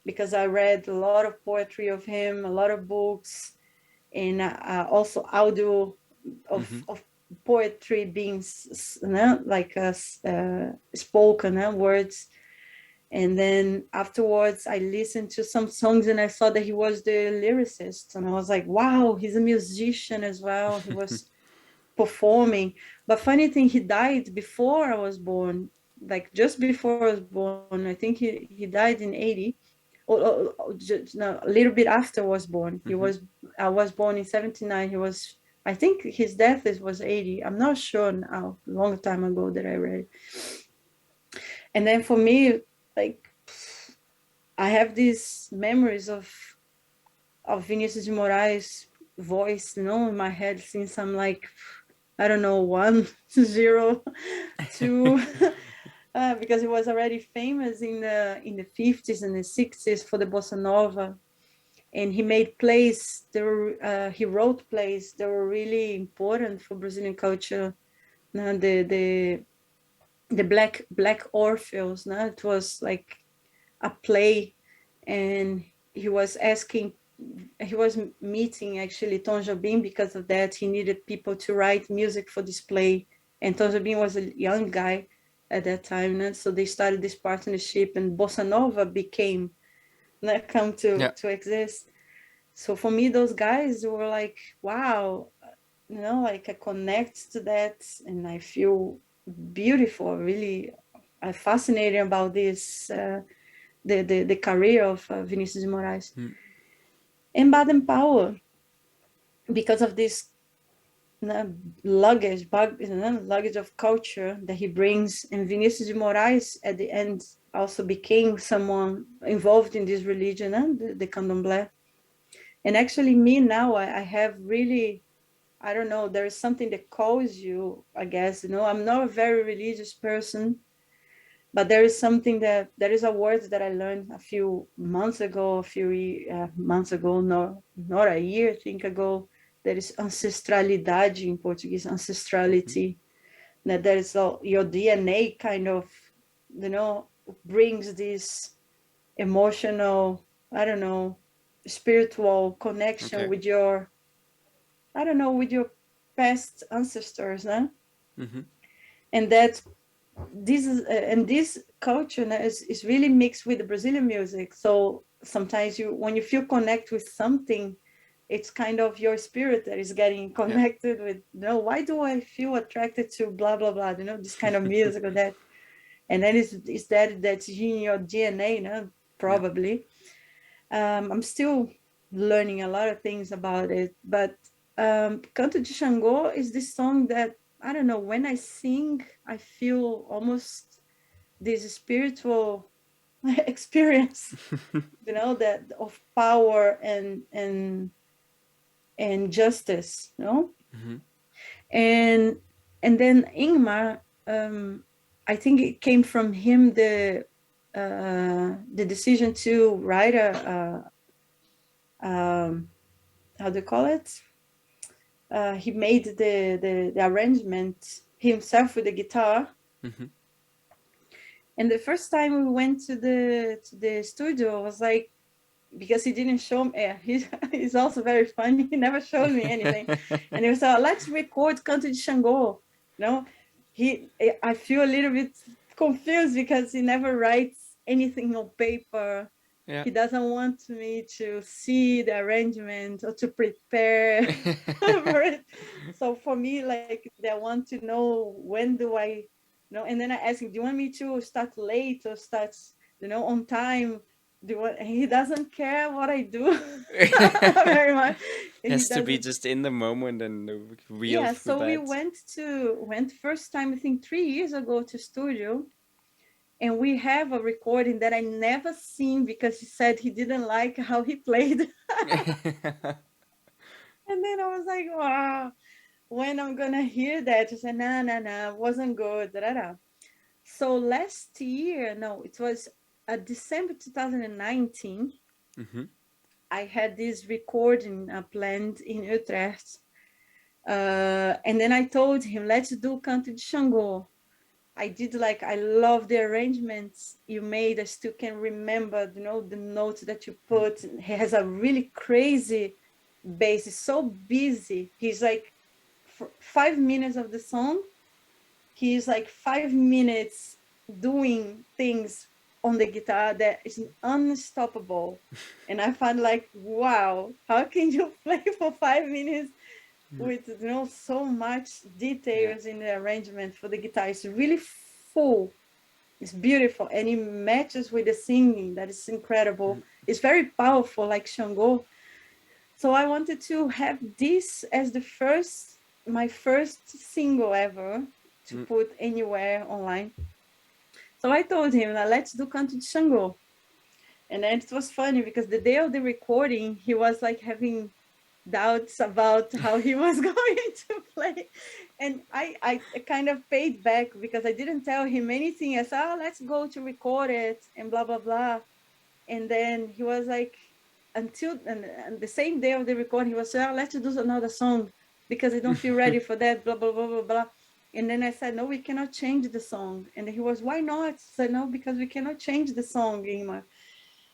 because I read a lot of poetry of him, a lot of books, and also audio Mm-hmm. of poetry being like spoken words. And then afterwards, I listened to some songs and I saw that he was the lyricist. And I was like, wow, he's a musician as well. He was performing. But funny thing, he died before I was born, like just before I was born. I think he died in 80, or just, no, a little bit after I was born. Mm-hmm. I was born in 79. He was, I think his death was 80. I'm not sure now, a long time ago that I read. And then for me, like, I have these memories of Vinicius de Moraes' voice, in my head since I'm like, I don't know, 1, 0, 2, because he was already famous in the 50s and the 60s for the bossa nova, and he made plays. He wrote plays that were really important for Brazilian culture. Now the black Orpheus. Now it was like a play, and he was asking, he was meeting actually Tom Jobim. Because of that, he needed people to write music for this play, and Tom Jobim was a young guy at that time, so they started this partnership, and bossa nova became come Yeah. to exist. So for me, those guys were like, wow, like I connect to that, and I feel beautiful, really fascinating about this, the career of Vinicius de Moraes. Mm. And Baden Powell, because of this luggage of culture that he brings. And Vinicius de Moraes at the end also became someone involved in this religion, the candomblé. And actually me now, I have really, I don't know, there is something that calls you, I guess. I'm not a very religious person, but there is something there is a word that I learned a few months ago, not a year, I think ago. There is ancestralidade in Portuguese, Mm-hmm. ancestrality. That there is your DNA kind of, brings this emotional, I don't know, spiritual connection Okay. with your, I don't know, with your past ancestors, huh? Mm-hmm. And that this is and this culture is really mixed with the Brazilian music. So sometimes when you feel connect with something, it's kind of your spirit that is getting Yeah. connected with, why do I feel attracted to blah blah blah, this kind of music or that. And then it's that's in your DNA, Yeah. probably. I'm still learning a lot of things about it, but Canto de Xangô is this song that, I don't know, when I sing, I feel almost this spiritual experience, that of power and justice, Mm-hmm. and then Ingmar, I think it came from him, the decision to write how do you call it? He made the arrangement himself with the guitar. Mm-hmm. And the first time we went to the studio, I was like, because he didn't show me. Yeah, he's also very funny. He never showed me anything, and he was like, "Let's record Canto de Xangô." You know, I feel a little bit confused because he never writes anything on paper. Yeah. He doesn't want me to see the arrangement or to prepare for it. So for me, like, they want to know, when do I, and then I ask him, do you want me to start late or start, on time? He doesn't care what I do very much. And he Has to be doesn't. just in the moment and real Yeah, through so we that. went first time, I think 3 years ago, to studio, and we have a recording that I never seen because he said he didn't like how he played. And then I was like, wow, when I'm gonna hear that? He said, nah, nah, nah, wasn't good. Da, da, da. So last year, no, it was December 2019. Mm-hmm. I had this recording planned in Utrecht. And then I told him, let's do Canto de Xangô. I did like, I love the arrangements you made. I still can remember, you know, the notes that you put. He has a really crazy bass. He's so busy. He's like, for 5 minutes of the song, he's like 5 minutes doing things on the guitar that is unstoppable. And I find like, wow, how can you play for 5 minutes with, you know, so much Yeah. details in the arrangement for the guitar? It's really full. It's beautiful, and it matches with the singing. That is incredible. It's very powerful, like Xangô. So I wanted to have this as the first, my first single ever to put anywhere online. So I told him, let's do Canto de Xangô. And then it was funny because the day of the recording, he was like having doubts about how he was going to play. And I kind of paid back because I didn't tell him anything. I said, oh, let's go to record it and blah, blah, blah. And then he was like, and the same day of the recording, he was saying, oh, let's do another song because I don't feel ready for that, blah, blah, blah, blah, blah. And then I said, no, we cannot change the song. And he was, why not? I said, no, because we cannot change the song, Ingmar.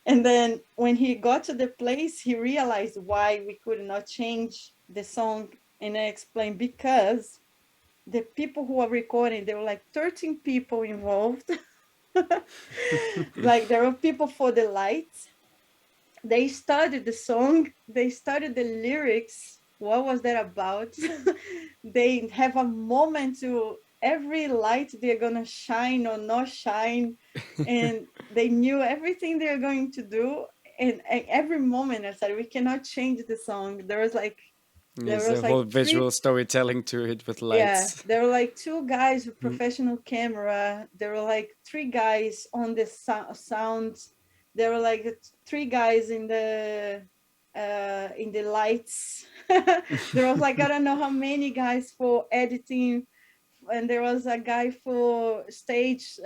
And then when he got to the place, he realized why we could not change the song. And I explained, because the people who are recording, there were like 13 people involved. Like there were people for the lights. They studied the song, they studied the lyrics. What was that about? They have a moment to every light they're gonna shine or not shine, and they knew everything they're going to do. And every moment I said, we cannot change the song. There's There a was whole like three, visual storytelling to it with yeah, lights. there were like two guys with professional camera. There were like three guys on the sound. There were like three guys in the lights. There was like, I don't know how many guys for editing, and there was a guy for stage,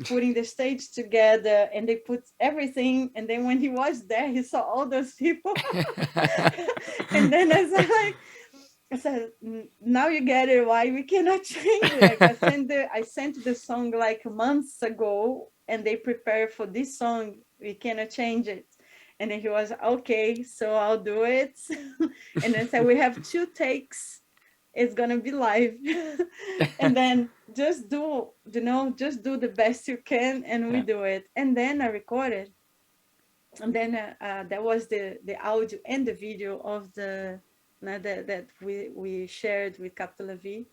putting the stage together, and they put everything. And then when he was there, he saw all those people. And then I said, now you get it why we cannot change it. Like I sent the song like months ago, and they prepared for this song. We cannot change it. And then he was, okay, so I'll do it. And then said, we have 2 takes. It's gonna be live. And then just do the best you can, and we Yeah. do it. And then I recorded. And then that was the audio and the video of the that we shared with Capta laVie.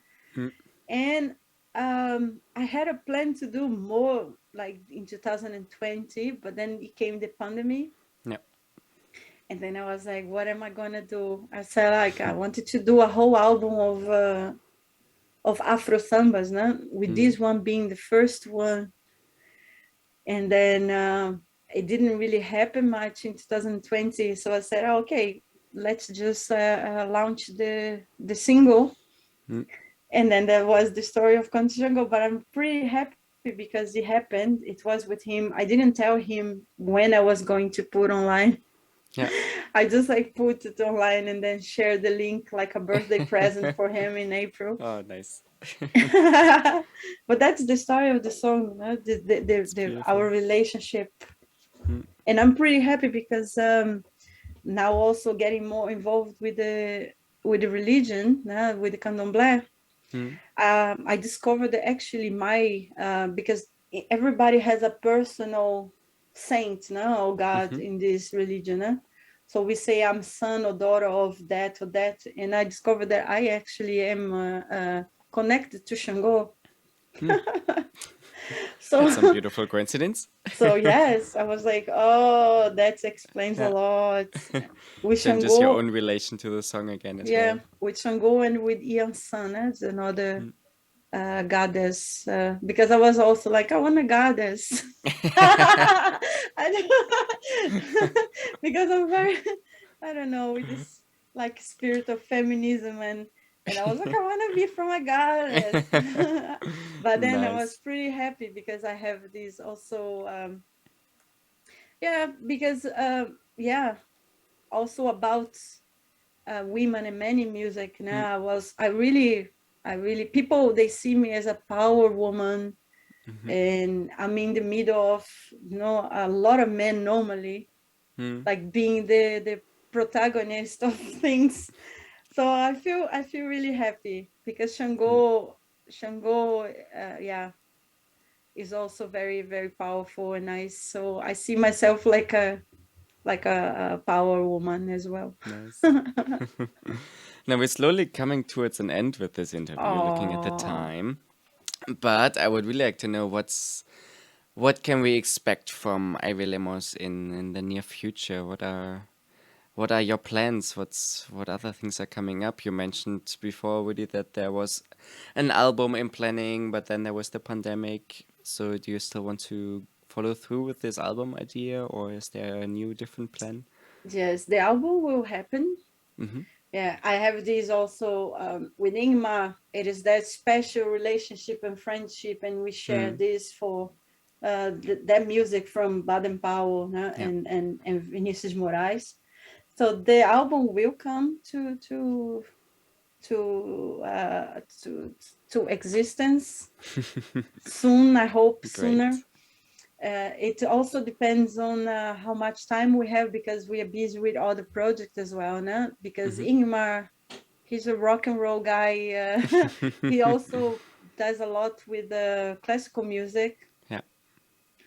And I had a plan to do more like in 2020, but then it came the pandemic. Yeah. And then I was like, what am I gonna do? I said, like, I wanted to do a whole album of Afro sambas, no? With this one being the first one. And then it didn't really happen much in 2020. So I said, oh, okay, let's just launch the single. And then there was the story of Canto de Xangô. But I'm pretty happy because it happened. It was with him. I didn't tell him when I was going to put online. Yeah. I just like put it online and then share the link like a birthday present for him in April. Oh, nice. But that's the story of the song, no? It's beautiful. Our relationship. And I'm pretty happy because now also getting more involved with the religion, with the candomblé. I discovered that actually because everybody has a personal saint, no, or God in this religion. No? So we say I'm son or daughter of that or that, and I discovered that I actually am connected to Xangô. That's some So beautiful coincidence. so yes, I was like, oh, that explains a Yeah. lot. With Changes your Xangô, own relation to the song again as yeah, well. with Xangô and with Ian San, it's another goddess, because I was also like, I want a goddess. Because I'm very, I don't know, with this like spirit of feminism, and I was like, I want to be from a goddess. But then I was Nice. pretty happy because I have this also, yeah, because yeah, also about women and men in music. Mm, Now I really people they see me as a power woman, mhm, and I'm in the middle of a lot of men normally, mm, like being the protagonist of things. So I feel really happy because mm. Shango, yeah, is also very very powerful and nice. So I see myself like a power woman as well. Nice. Now we're slowly coming towards an end with this interview, looking at the Oh, time. But I would really like to know what can we expect from Ivy Lemos in the near future? What are your plans? What other things are coming up? You mentioned before already that there was an album in planning, but then there was the pandemic. So do you still want to follow through with this album idea, or is there a new different plan? yes, the album will happen. Mm-hmm. Yeah, I have this also with Ingmar. It is that special relationship and friendship, and we share Mm. this for that music from Baden Powell, Yeah. and Vinicius Moraes. So the album will come to to existence soon. I hope sooner. Great. It also depends on how much time we have because we are busy with other projects as well, no? Because Mm-hmm. Ingmar, he's a rock and roll guy. He also does a lot with classical music, Yeah.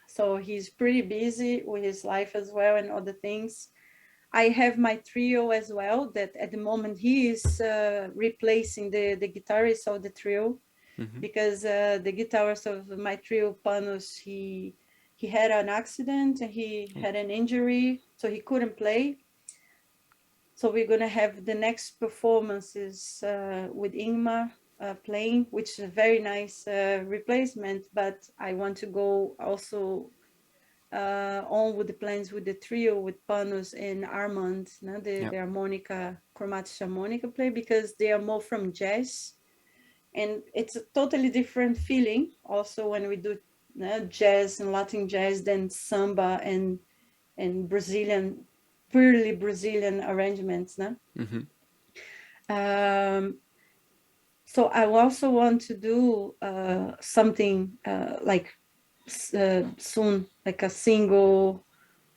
so he's pretty busy with his life as well and other things. I have my trio as well. That at the moment he is replacing the guitarist of the trio Mm-hmm. because the guitarist of my trio, Panos, he had an accident and he Oh. had an injury, so he couldn't play. So we're gonna have the next performances with Ingmar playing, which is a very nice replacement. But I want to go also on with the plans with the trio with Panos and Armand, no? Yeah. The harmonica, chromatic harmonica play because they are more from jazz, and it's a totally different feeling. Also, when we do jazz and Latin jazz than samba and Brazilian, purely Brazilian arrangements, no? Mm-hmm. Um, so I also want to do something like soon, like a single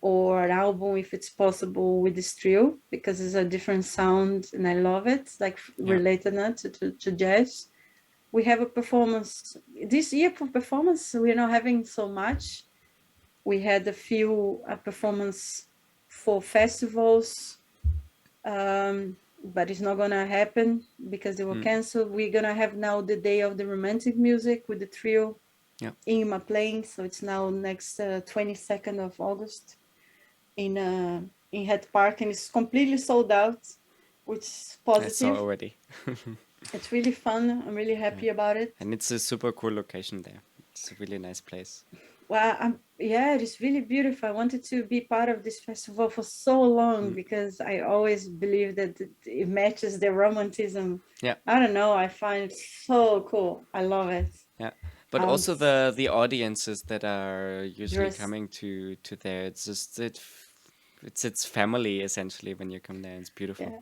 or an album if it's possible with this trio because it's a different sound and I love it, like Yeah. related to jazz. We have a performance this year. For performance, we're not having so much. We had a few performance for festivals, but it's not gonna happen because they were Mm. canceled. We're gonna have now the day of the romantic music with the trio Yeah. Ingmar playing, so it's now next 22nd of August in Het Park, and it's completely sold out, which is I saw positive. already. It's really fun. I'm really Yeah. happy about it. And it's a super cool location there. It's a really nice place. Well, yeah, it is really beautiful. I wanted to be part of this festival for so long Mm. because I always believe that it matches the romanticism. Yeah. I don't know. I find it so cool. I love it. Yeah. But Um, also the audiences that are usually just coming to there, it's just it's family essentially when you come there. It's beautiful. yeah,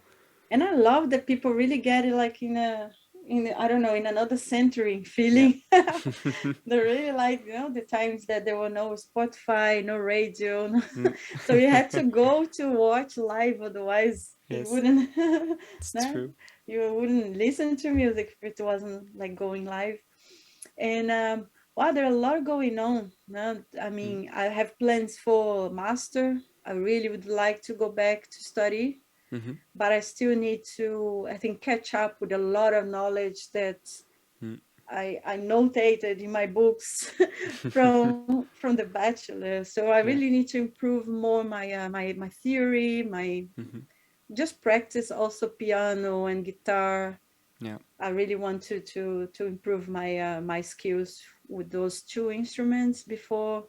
and I love that people really get it like I don't know, in another century Yeah. feeling. They really like the times that there were no Spotify, no radio, Mm. so you had to go to watch live, otherwise you Yes, wouldn't it's no, true. you wouldn't listen to music if it wasn't like going live. And wow, there are a lot going on. No? I Mm. mean, I have plans for master. I really would like to go back to study, Mm-hmm. but I still need to, I think, catch up with a lot of knowledge that Mm. I notated in my books from the bachelor. So I really Yeah. need to improve more my theory, my Mm-hmm. just practice also piano and guitar. Yeah. I really want to improve my skills with those two instruments before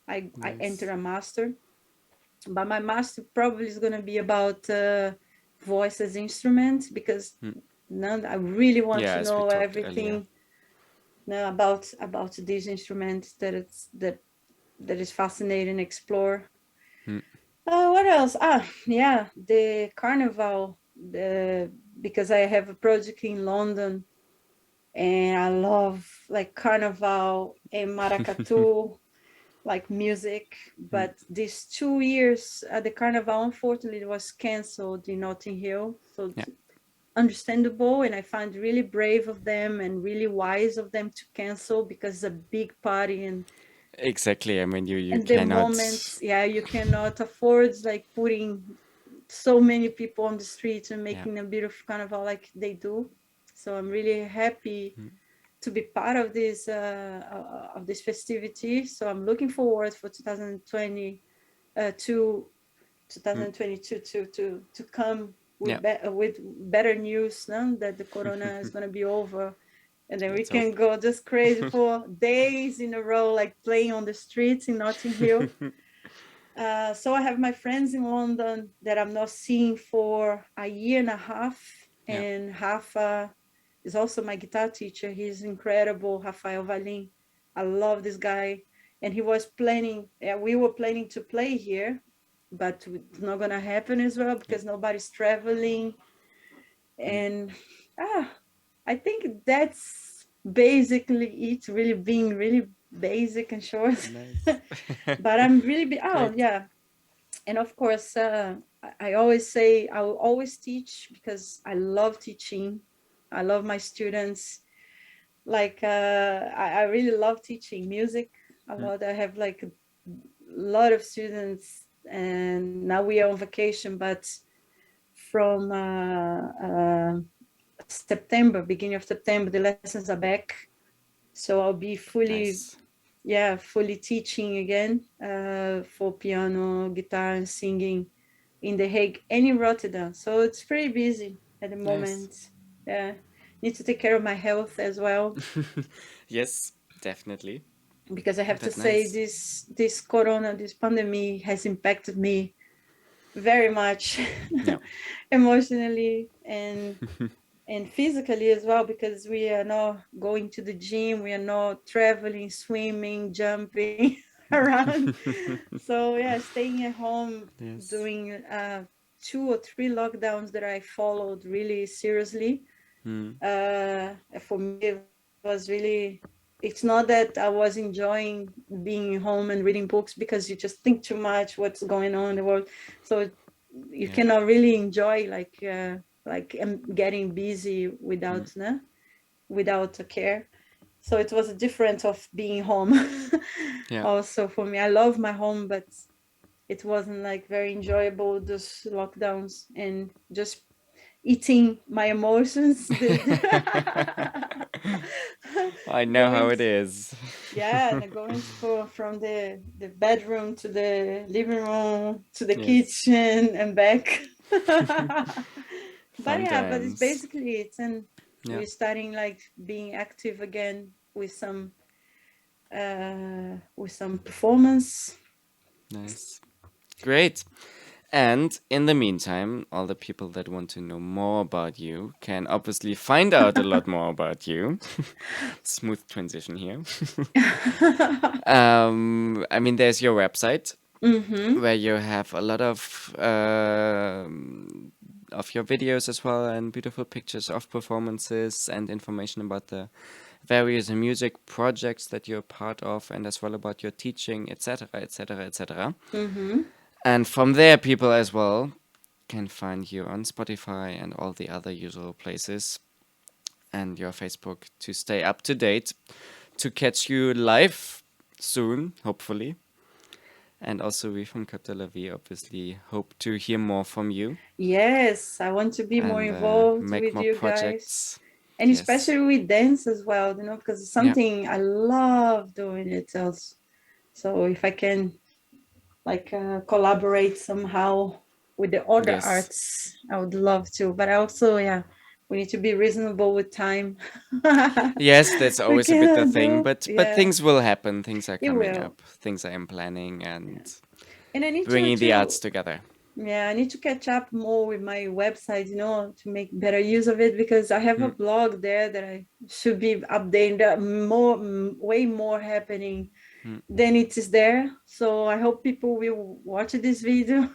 I enter Nice. a master. But my master probably is going to be about voice as instruments because Mm. none, I really want Yeah, to as we know talked earlier. everything about these instruments that is fascinating explore. Mm. What else? Yeah, the carnival. Because I have a project in London, and I love like carnival and maracatu, like music. Mm, But these 2 years, the carnival unfortunately was canceled in Notting Hill. So yeah, it's understandable, and I find really brave of them and really wise of them to cancel, because it's a big party, exactly. I mean, you and the cannot. moments, yeah, you cannot afford like putting so many people on the streets and Yeah, making a beautiful carnival like they do. So I'm really happy mm, to be part of this festivity. So I'm looking forward for 2020 to mm, 2022 to come yeah. with better news, no? That the corona is going to be over, and then we Let's can hope. go just crazy for days in a row, like playing on the streets in Notting Hill. So I have my friends in London that I'm not seeing for a year and a half, Yeah, and Rafa is also my guitar teacher. He's incredible, Rafael Valim. I love this guy, and he was planning. Yeah, we were planning to play here, but it's not gonna happen as well yeah. because nobody's traveling. Mm, And I think that's basically it. Really being really basic and short. nice. But I'm really oh Great. yeah, and of course, I always say I will always teach because I love teaching. I love my students. Like I really love teaching music a Mm, lot. I have like a lot of students, and now we are on vacation. But from September, beginning of September, the lessons are back. So I'll be fully, nice, yeah, fully teaching again for piano, guitar, and singing in The Hague and in Rotterdam. So it's pretty busy at the nice. moment. Yeah, need to take care of my health as well, Yes, definitely. because I have to But say nice. this corona, this pandemic has impacted me very much Yeah. emotionally and physically as well, because we are not going to the gym, we are not traveling, swimming, jumping around. So yeah, staying at home, Yes. doing 2 or 3 lockdowns that I followed really seriously. Mm, For me, it was really. It's not that I was enjoying being home and reading books, because you just think too much what's going on in the world. So you yeah. cannot really enjoy like getting busy Mm, without a care. So it was a difference of being home. yeah. Also for me, I love my home, but it wasn't like very enjoyable, those lockdowns, and just eating my emotions. I know how Going it is. yeah, and going from the bedroom to the living room to the Yes. kitchen and back. But Fun yeah, but it's times. basically it, and Yeah. we're starting like being active again with some performance. Nice. Great. And in the meantime, all the people that want to know more about you can obviously find out a lot more about you. Smooth transition here. I mean, there's your website Mm-hmm. where you have a lot of your videos as well, and beautiful pictures of performances and information about the various music projects that you're part of, and as well about your teaching, etc., etc., etc. Mm-hmm. And from there, people as well can find you on Spotify and all the other usual places, and your Facebook to stay up to date, to catch you live soon, hopefully. And also, we from Capta laVie obviously hope to hear more from you Yes, I want to be more and involved make with more you guys, projects. and Yes. especially with dance as well, because it's Yeah. something I love doing it also. So if I can like collaborate somehow with the other Yes. arts, I would love to. But also, yeah, we need to be reasonable with time. Yes, that's We always a bit the cannot thing, do, but yeah, things will happen. Things are it coming will. up. Things I am planning and Yeah. And I need bringing the arts to together. yeah, I need to catch up more with my website, to make better use of it, because I have a blog there that I should be updating. Way more happening then it is there. So I hope people will watch this video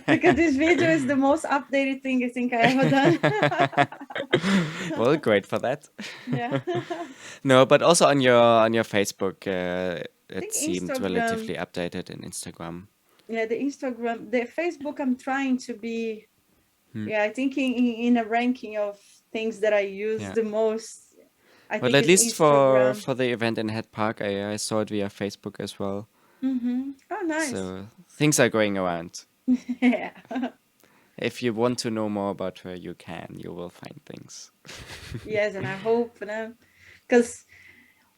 because this video is the most updated thing I think I ever done. Well, great for that. Yeah. No, but also on your Facebook, I it think seemed Instagram, relatively updated in Instagram. yeah, the Instagram, the Facebook, I'm trying to be, Hmm. yeah, I think in a ranking of things that I use Yeah. the most, I Well, think at is least Instagram. for the event in Head Park, I saw it via Facebook as well. Oh, nice. So things are going around. Yeah. If you want to know more about her, you can. You will find things. Yes, and I hope, because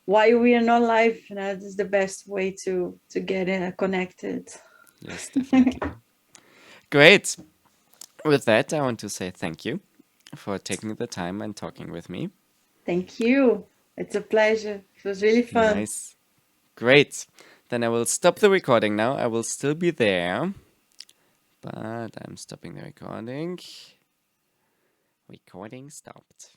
while we are not live, this is the best way to get connected. Yes, definitely. Great. With that, I want to say thank you for taking the time and talking with me. Thank you. It's a pleasure. It was really fun. Nice. Great. Then I will stop the recording now. I will still be there, but I'm stopping the recording. Recording stopped.